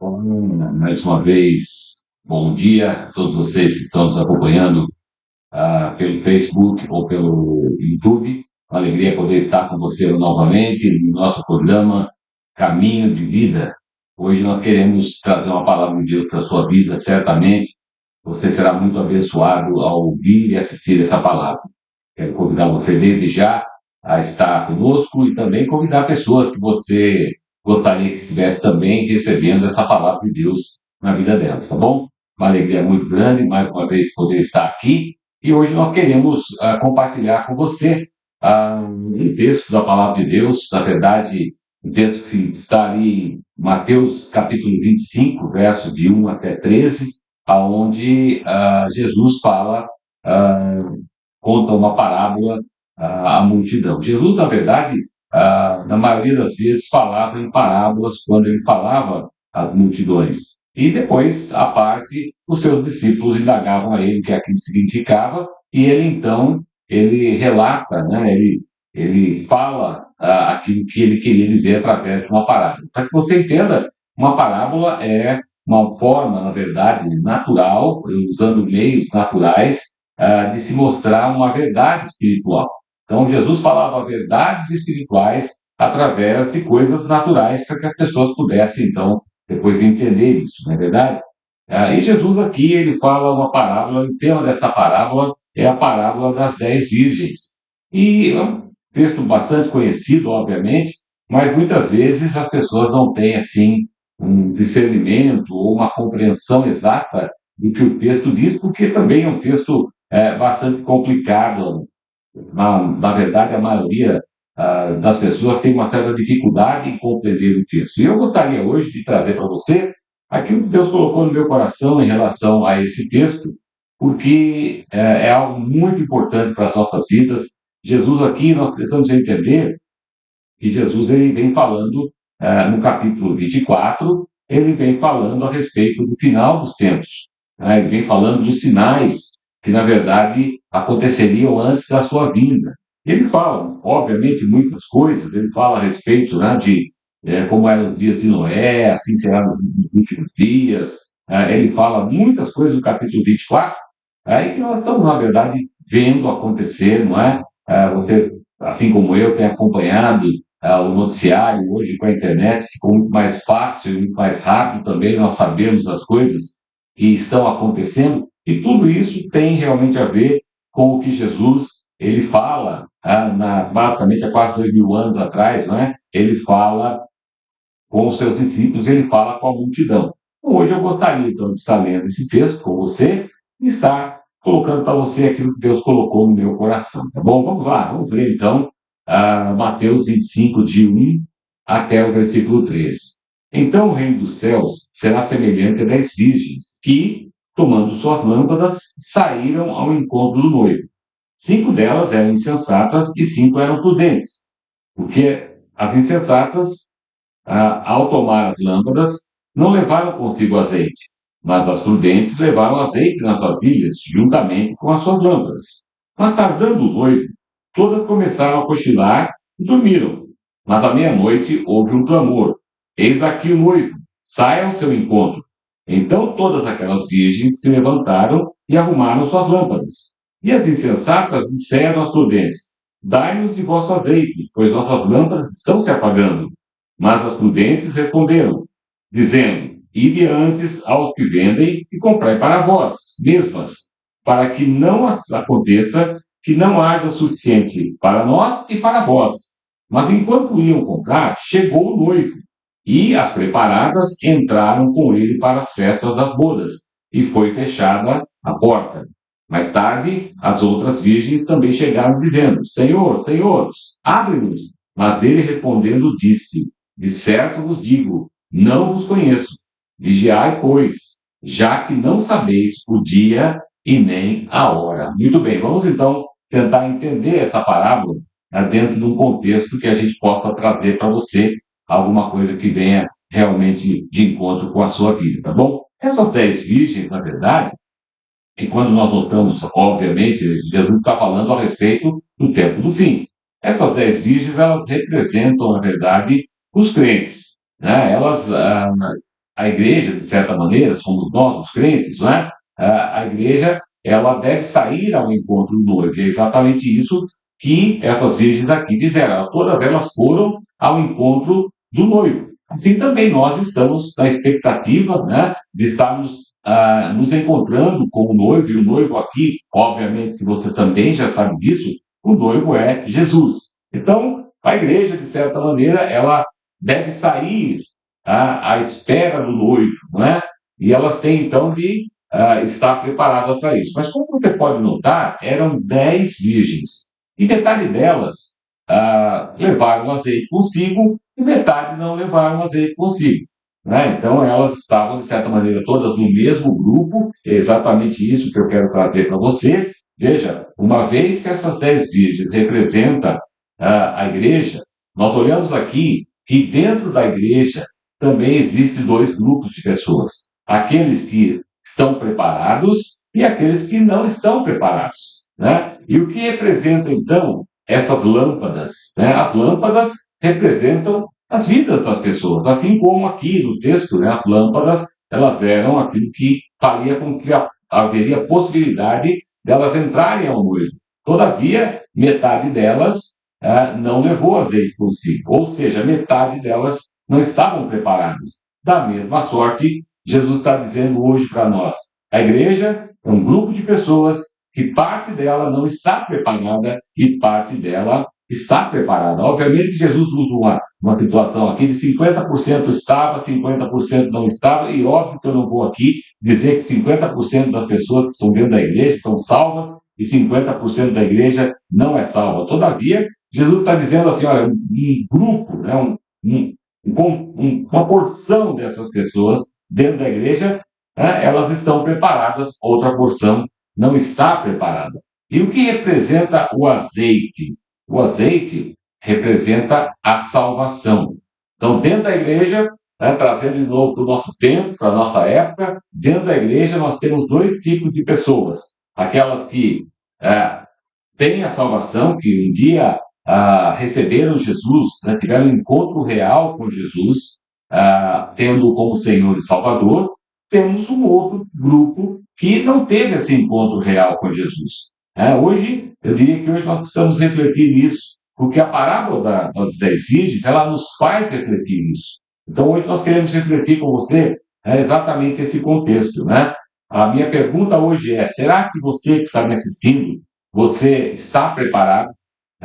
Mais uma vez, bom dia a todos vocês que estão nos acompanhando pelo Facebook ou pelo YouTube. Uma alegria poder estar com você novamente no nosso programa Caminho de Vida. Hoje nós queremos trazer uma palavra de Deus para a sua vida, certamente. Você será muito abençoado ao ouvir e assistir essa palavra. Quero convidar você desde já a estar conosco e também convidar pessoas que você gostaria que estivesse também recebendo essa palavra de Deus na vida delas, tá bom? Uma alegria muito grande, mais uma vez, poder estar aqui. E hoje nós queremos compartilhar com você um texto da palavra de Deus, na verdade, um texto que está ali em Mateus capítulo 25, verso de 1 até 13, onde Jesus fala, conta uma parábola à multidão. Jesus, na verdade, na maioria das vezes, falava em parábolas quando ele falava às multidões. E depois, à parte, os seus discípulos indagavam a ele o que aquilo significava, e ele, então, ele relata, né, ele fala aquilo que ele queria dizer através de uma parábola. Para que você entenda, uma parábola é uma forma, na verdade, natural, usando meios naturais, de se mostrar uma verdade espiritual. Então, Jesus falava verdades espirituais através de coisas naturais para que as pessoas pudessem, então, depois entender isso, não é verdade? E Jesus aqui, ele fala uma parábola, o tema dessa parábola é a parábola das 10 virgens. E é um texto bastante conhecido, obviamente, mas muitas vezes as pessoas não têm, assim, um discernimento ou uma compreensão exata do que o texto diz, porque também é um texto bastante complicado. Na verdade, a maioria das pessoas tem uma certa dificuldade em compreender o texto. E eu gostaria hoje de trazer para você aquilo que Deus colocou no meu coração em relação a esse texto, porque é algo muito importante para as nossas vidas. Jesus aqui, nós precisamos entender que Jesus ele vem falando, no capítulo 24, ele vem falando a respeito do final dos tempos. Né? Ele vem falando dos sinais que, na verdade, aconteceriam antes da sua vinda. Ele fala, obviamente, muitas coisas, ele fala a respeito, né, de como eram os dias de Noé, assim será nos últimos dias. Ele fala muitas coisas no capítulo 24, e que nós estamos, na verdade, vendo acontecer, não é? Você, assim como eu, tem acompanhado o noticiário hoje com a internet, ficou muito mais fácil e muito mais rápido também, nós sabemos as coisas que estão acontecendo, e tudo isso tem realmente a ver com o que Jesus ele fala, basicamente há quase 2000 anos atrás, não é? Ele fala com os seus discípulos, ele fala com a multidão. Hoje eu gostaria, então, de estar lendo esse texto com você e estar colocando para você aquilo que Deus colocou no meu coração, tá bom? Vamos lá, vamos ver, então, Mateus 25, de 1 até o versículo 13. Então o reino dos céus será semelhante a 10 virgens que, tomando suas lâmpadas, saíram ao encontro do noivo. 5 delas eram insensatas e 5 eram prudentes, porque as insensatas, ao tomar as lâmpadas, não levaram consigo azeite, mas as prudentes levaram azeite nas vasilhas, juntamente com as suas lâmpadas. Mas tardando o noivo, todas começaram a cochilar e dormiram. Mas à meia-noite houve um clamor: eis daqui o noivo, saia ao seu encontro. Então todas aquelas virgens se levantaram e arrumaram suas lâmpadas. E as insensatas disseram às prudentes: dai-nos de vosso azeite, pois nossas lâmpadas estão se apagando. Mas as prudentes responderam, dizendo: ide antes aos que vendem e comprai para vós mesmas, para que não aconteça que não haja suficiente para nós e para vós. Mas enquanto iam comprar, chegou o noivo, e as preparadas entraram com ele para as festas das bodas, e foi fechada a porta. Mais tarde, as outras virgens também chegaram dizendo: Senhor, Senhor, abre-nos. Mas ele respondendo disse: de certo vos digo, não vos conheço. Vigiai, pois, já que não sabeis o dia e nem a hora. Muito bem, vamos então tentar entender essa parábola, dentro de um contexto que a gente possa trazer para você alguma coisa que venha realmente de encontro com a sua vida, tá bom? Essas 10 virgens, na verdade, e quando nós notamos, obviamente, Jesus está falando a respeito do tempo do fim. Essas 10 virgens, elas representam, na verdade, os crentes. Né? Elas a igreja, de certa maneira, somos nós, os crentes, não é? A igreja, ela deve sair ao encontro do noivo. E é exatamente isso que essas virgens aqui fizeram. Todas elas foram ao encontro do noivo. Assim também nós estamos na expectativa, né, de estarmos nos encontrando com o noivo, e o noivo aqui, obviamente que você também já sabe disso, o noivo é Jesus. Então, a igreja, de certa maneira, ela deve sair à espera do noivo, não é? E elas têm, então, de estar preparadas para isso. Mas, como você pode notar, eram 10 virgens, e metade delas levaram azeite consigo, e metade não levaram azeite consigo. Né? Então, elas estavam, de certa maneira, todas no mesmo grupo, é exatamente isso que eu quero trazer para você. Veja, uma vez que essas 10 virgens representam a igreja, nós olhamos aqui que dentro da igreja também existem dois grupos de pessoas: aqueles que estão preparados e aqueles que não estão preparados. Né? E o que representa, então, essas lâmpadas? Né? As lâmpadas representam as vidas das pessoas, assim como aqui no texto, né, as lâmpadas, elas eram aquilo que faria com que haveria possibilidade delas entrarem ao noivo. Todavia, metade delas não levou azeite consigo, ou seja, metade delas não estavam preparadas. Da mesma sorte, Jesus está dizendo hoje para nós: a igreja é um grupo de pessoas que parte dela não está preparada e parte dela está preparada. Obviamente, Jesus usa uma situação aqui de 50% estava, 50% não estava, e óbvio que eu não vou aqui dizer que 50% das pessoas que estão dentro da igreja são salvas e 50% da igreja não é salva. Todavia, Jesus está dizendo assim, olha, um grupo, né, uma porção dessas pessoas dentro da igreja, né, elas estão preparadas, outra porção não está preparada. E o que representa o azeite? O azeite representa a salvação. Então, dentro da igreja, né, trazendo de novo para o nosso tempo, para a nossa época, dentro da igreja nós temos dois tipos de pessoas: aquelas que têm a salvação, que um dia receberam Jesus, né, tiveram um encontro real com Jesus, tendo como Senhor e Salvador. Temos um outro grupo que não teve esse encontro real com Jesus. Hoje, eu diria que hoje nós precisamos refletir nisso, porque a parábola das 10 virgens, ela nos faz refletir nisso. Então, hoje nós queremos refletir com você exatamente esse contexto, né? A minha pergunta hoje é: será que você que está me assistindo, você está preparado?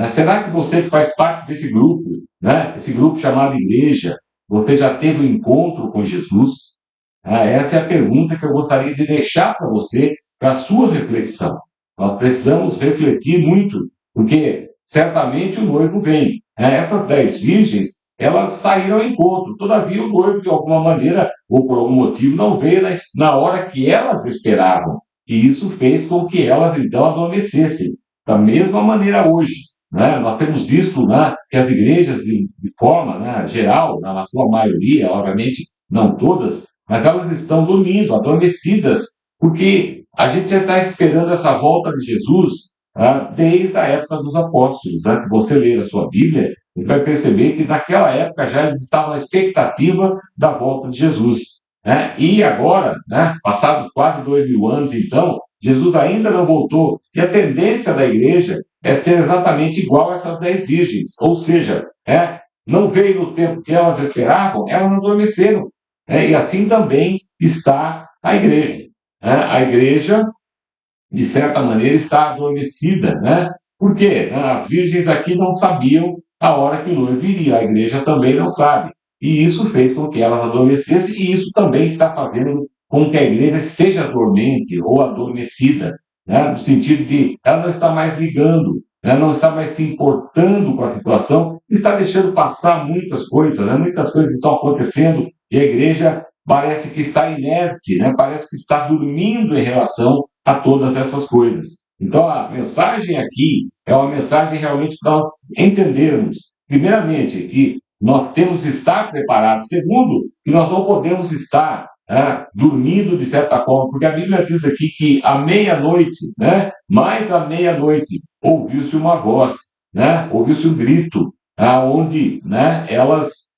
Será que você que faz parte desse grupo, né? Esse grupo chamado igreja, você já teve um encontro com Jesus? Essa é a pergunta que eu gostaria de deixar para você, para a sua reflexão. Nós precisamos refletir muito, porque certamente o noivo vem. Essas 10 virgens, elas saíram ao encontro. Todavia, o noivo, de alguma maneira, ou por algum motivo, não veio na hora que elas esperavam. E isso fez com que elas, então, adormecessem. Da mesma maneira hoje. Né? Nós temos visto, né, que as igrejas, de forma, né, geral, na sua maioria, obviamente, não todas, mas elas estão dormindo, adormecidas, porque a gente já está esperando essa volta de Jesus desde a época dos apóstolos. Né? Se você ler a sua Bíblia, você vai perceber que naquela época já eles estavam na expectativa da volta de Jesus. Né? E agora, né, passados quase 2000 anos, então, Jesus ainda não voltou. E a tendência da igreja é ser exatamente igual a essas 10 virgens. Ou seja, não veio no tempo que elas esperavam, elas não adormeceram. E assim também está a igreja. A igreja, de certa maneira, está adormecida. Né? Por quê? As virgens aqui não sabiam a hora que o noivo viria. A igreja também não sabe. E isso fez com que elas adormecessem, e isso também está fazendo com que a igreja esteja dormente ou adormecida, né? No sentido de ela não está mais ligando, né? Não está mais se importando com a situação, está deixando passar muitas coisas, né? Muitas coisas que estão acontecendo, e a igreja parece que está inerte, né? Parece que está dormindo em relação a todas essas coisas. Então, a mensagem aqui é uma mensagem realmente para nós entendermos, primeiramente, que nós temos que estar preparados. Segundo, que nós não podemos estar dormindo de certa forma, porque a Bíblia diz aqui que à meia-noite, né, mais à meia-noite, ouviu-se uma voz, né, ouviu-se um grito, onde, né, elas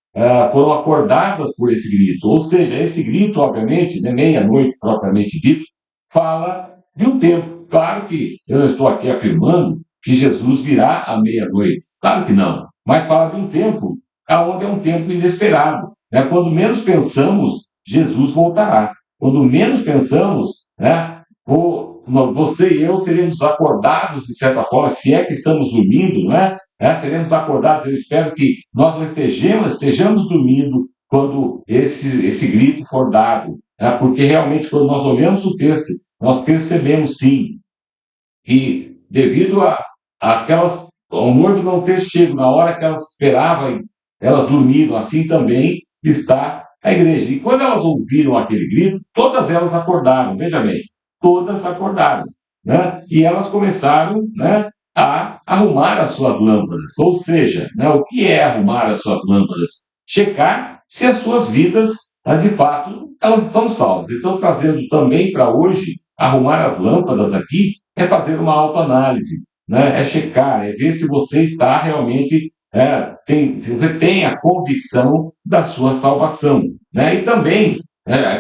foram acordadas por esse grito. Ou seja, esse grito, obviamente, né, meia-noite propriamente dito, fala de um tempo. Claro que eu não estou aqui afirmando que Jesus virá à meia-noite. Claro que não. Mas fala de um tempo, aonde é um tempo inesperado. Né? Quando menos pensamos, Jesus voltará. Quando menos pensamos, né, você e eu seremos acordados, de certa forma, se é que estamos dormindo, não é? Seremos acordados. Eu espero que nós não estejamos dormindo quando esse grito for dado, né? Porque realmente, quando nós olhamos o texto, nós percebemos sim que, devido ao morto não ter chego na hora que elas esperavam, elas dormiram, assim também está a igreja. E quando elas ouviram aquele grito, todas elas acordaram, veja bem, todas acordaram, né? E elas começaram, né, a arrumar as suas lâmpadas. Ou seja, né, o que é arrumar as suas lâmpadas? Checar se as suas vidas, de fato, elas são salvas. Então, trazendo também para hoje, arrumar as lâmpadas aqui, é fazer uma autoanálise, né? É checar, é ver se você está realmente, se você tem a convicção da sua salvação, né? E também,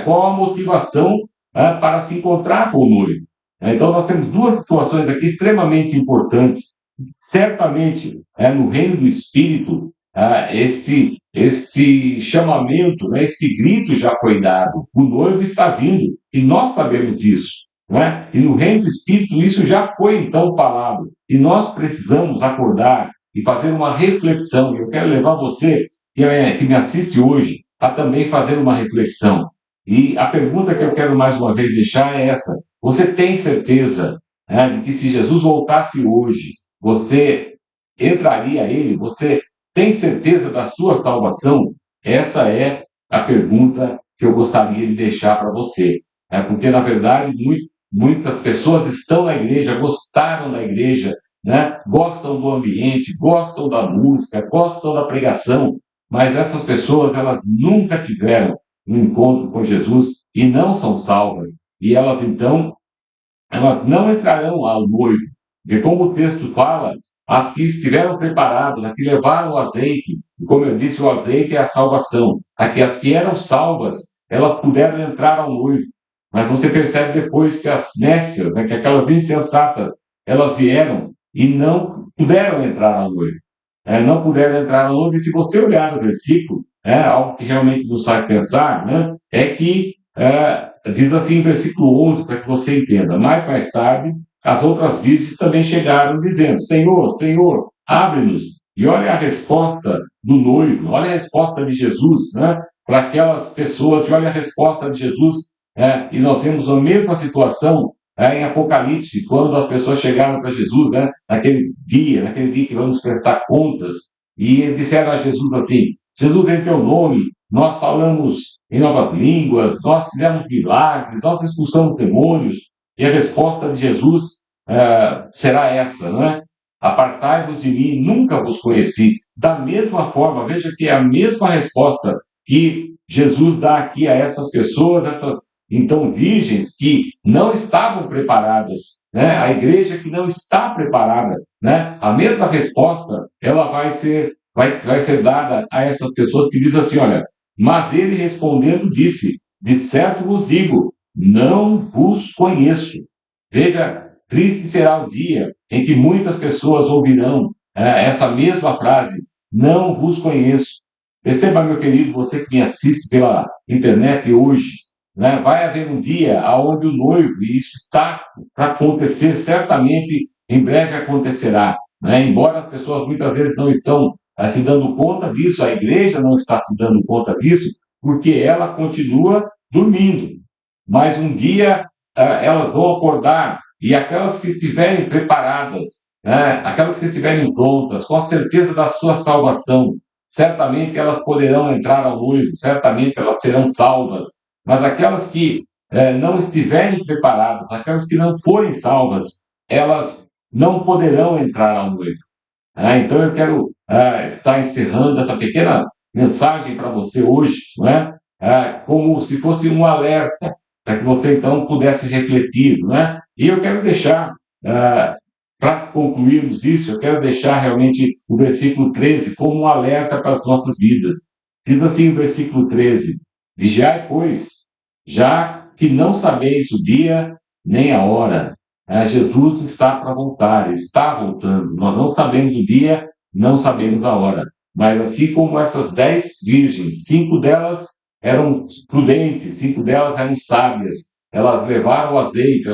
qual a motivação, para se encontrar com o noivo. Então, nós temos duas situações aqui extremamente importantes. Certamente, no reino do Espírito, este chamamento, né, este grito já foi dado. O noivo está vindo, e nós sabemos disso. Né? E no reino do Espírito isso já foi então falado. E nós precisamos acordar e fazer uma reflexão. Eu quero levar você, que me assiste hoje, a também fazer uma reflexão. E a pergunta que eu quero mais uma vez deixar é essa: você tem certeza, né, de que se Jesus voltasse hoje, você entraria a ele? Você tem certeza da sua salvação? Essa é a pergunta que eu gostaria de deixar para você. Porque, na verdade, muitas pessoas estão na igreja, gostaram da igreja, né? Gostam do ambiente, gostam da música, gostam da pregação, mas essas pessoas, elas nunca tiveram um encontro com Jesus e não são salvas. E elas, então, elas não entrarão ao noivo. Porque, como o texto fala, as que estiveram preparadas, as que levaram o azeite, e como eu disse, o azeite é a salvação. As que eram salvas, elas puderam entrar ao noivo. Mas você percebe depois que as nécias, né, que aquelas insensatas, elas vieram e não puderam entrar ao noivo. Não puderam entrar ao noivo. E se você olhar no versículo, algo que realmente nos faz pensar, né, é que diz assim em versículo 11, para que você entenda: mais tarde, as outras virgens também chegaram dizendo: Senhor, Senhor, abre-nos. E olha a resposta do noivo, olha a resposta de Jesus, né, para aquelas pessoas, olha a resposta de Jesus. E nós temos a mesma situação em Apocalipse, quando as pessoas chegaram para Jesus, né, naquele dia que vamos prestar contas, e disseram a Jesus assim: Jesus, em teu nome, nós falamos em novas línguas, nós fizemos milagres, nós expulsamos demônios. E a resposta de Jesus será essa, não é? Apartai-vos de mim, nunca vos conheci. Da mesma forma, veja que é a mesma resposta que Jesus dá aqui a essas pessoas, essas então virgens que não estavam preparadas, né? A igreja que não está preparada, né? A mesma resposta ela vai ser dada a essas pessoas que dizem assim: olha, mas ele respondendo disse: de certo vos digo, não vos conheço. Veja, triste será o dia em que muitas pessoas ouvirão essa mesma frase: não vos conheço. Perceba, meu querido, você que me assiste pela internet hoje, né, vai haver um dia onde o noivo, e isso está para acontecer, certamente em breve acontecerá, né? Embora as pessoas muitas vezes não estão se dando conta disso, a igreja não está se dando conta disso, porque ela continua dormindo. Mas um dia elas vão acordar, e aquelas que estiverem preparadas, né, aquelas que estiverem prontas, com a certeza da sua salvação, certamente elas poderão entrar ao noivo, certamente elas serão salvas. Mas aquelas que não estiverem preparadas, aquelas que não forem salvas, elas não poderão entrar ao noivo. Então eu quero estar encerrando essa pequena mensagem para você hoje, não é? Como se fosse um alerta, para que você então pudesse refletir, não é? E eu quero deixar, para concluirmos isso, eu quero deixar realmente o versículo 13 como um alerta para as nossas vidas. Diz assim o versículo 13: Vigiai, pois, já que não sabeis o dia nem a hora. Jesus está para voltar, ele está voltando. Nós não sabemos o dia, não sabemos a hora. Mas assim como essas 10 virgens, 5 delas eram prudentes, 5 delas eram sábias, elas levaram o azeite,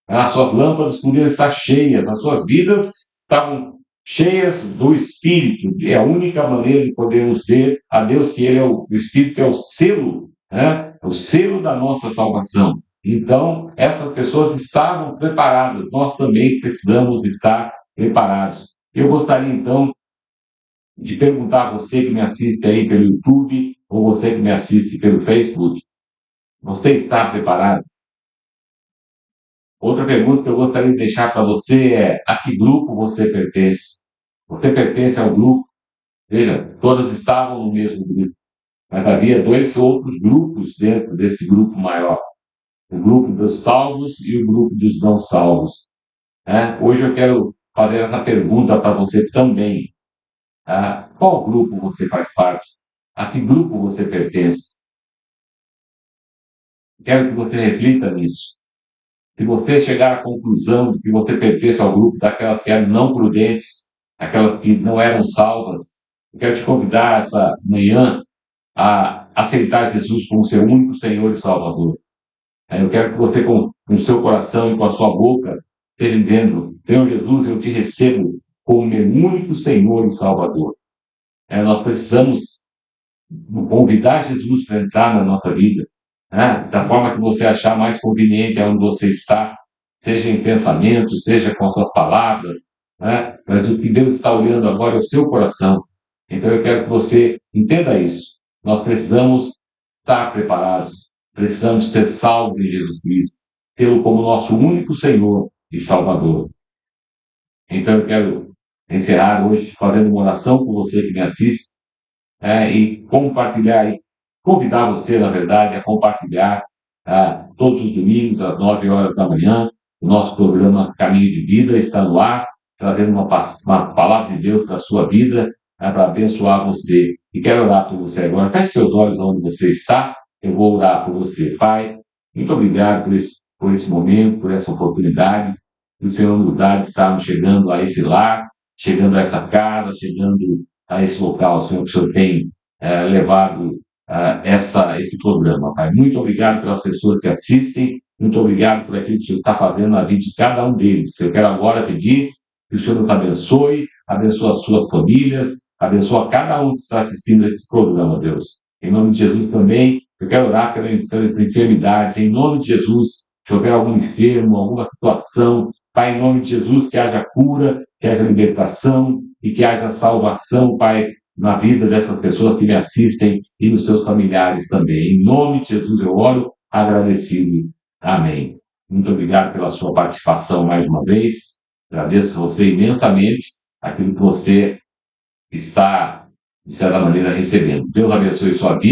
as suas lâmpadas podiam estar cheias, as suas vidas estavam cheias do Espírito. É a única maneira de podermos ver a Deus, que Ele é o Espírito, é o selo, né? O selo da nossa salvação. Então, essas pessoas estavam preparadas, nós também precisamos estar preparados. Eu gostaria, então, de perguntar a você que me assiste aí pelo YouTube, ou você que me assiste pelo Facebook, você está preparado? Outra pergunta que eu gostaria de deixar para você é: a que grupo você pertence? Você pertence ao grupo? Veja, todas estavam no mesmo grupo, mas havia 2 outros grupos dentro desse grupo maior: o grupo dos salvos e o grupo dos não salvos. Hoje eu quero fazer essa pergunta para você também. Qual grupo você faz parte? A que grupo você pertence? Quero que você reflita nisso. Se você chegar à conclusão de que você pertence ao grupo daquelas que eram não prudentes, aquelas que não eram salvas, eu quero te convidar essa manhã a aceitar Jesus como seu único Senhor e Salvador. Eu quero que você, com o seu coração e com a sua boca, esteja dizendo: Senhor Jesus, eu te recebo como meu único Senhor e Salvador. Nós precisamos convidar Jesus para entrar na nossa vida, da forma que você achar mais conveniente aonde você está, seja em pensamento, seja com as suas palavras, mas o que Deus está olhando agora é o seu coração. Então eu quero que você entenda isso. Nós precisamos estar preparados, precisamos ser salvos em Jesus Cristo, tê-lo como nosso único Senhor e Salvador. Então eu quero encerrar hoje fazendo uma oração com você que me assiste, e compartilhar, e convidar você, na verdade, a compartilhar todos os domingos, às 9 horas da manhã, o nosso programa Caminho de Vida está no ar, trazendo uma palavra de Deus para a sua vida, para abençoar você. E quero orar por você agora. Feche seus olhos onde você está, eu vou orar por você. Pai, muito obrigado por esse momento, por essa oportunidade, que o Senhor nos dá de estarmos chegando a esse lar, chegando a essa casa, chegando a esse local, Senhor, que o Senhor tem levado esse programa, Pai. Muito obrigado pelas pessoas que assistem, muito obrigado por aquilo que o Senhor está fazendo na vida de cada um deles. Eu quero agora pedir que o Senhor nos abençoe, abençoe as suas famílias, abençoe cada um que está assistindo a esse programa, Deus. Em nome de Jesus também, eu quero orar pelas enfermidades, em nome de Jesus. Se houver algum enfermo, alguma situação, Pai, em nome de Jesus, que haja cura, que haja libertação e que haja salvação, Pai, na vida dessas pessoas que me assistem e nos seus familiares também. Em nome de Jesus eu oro, agradecido. Amém. Muito obrigado pela sua participação mais uma vez. Agradeço a você imensamente aquilo que você está, de certa maneira, recebendo. Deus abençoe sua vida.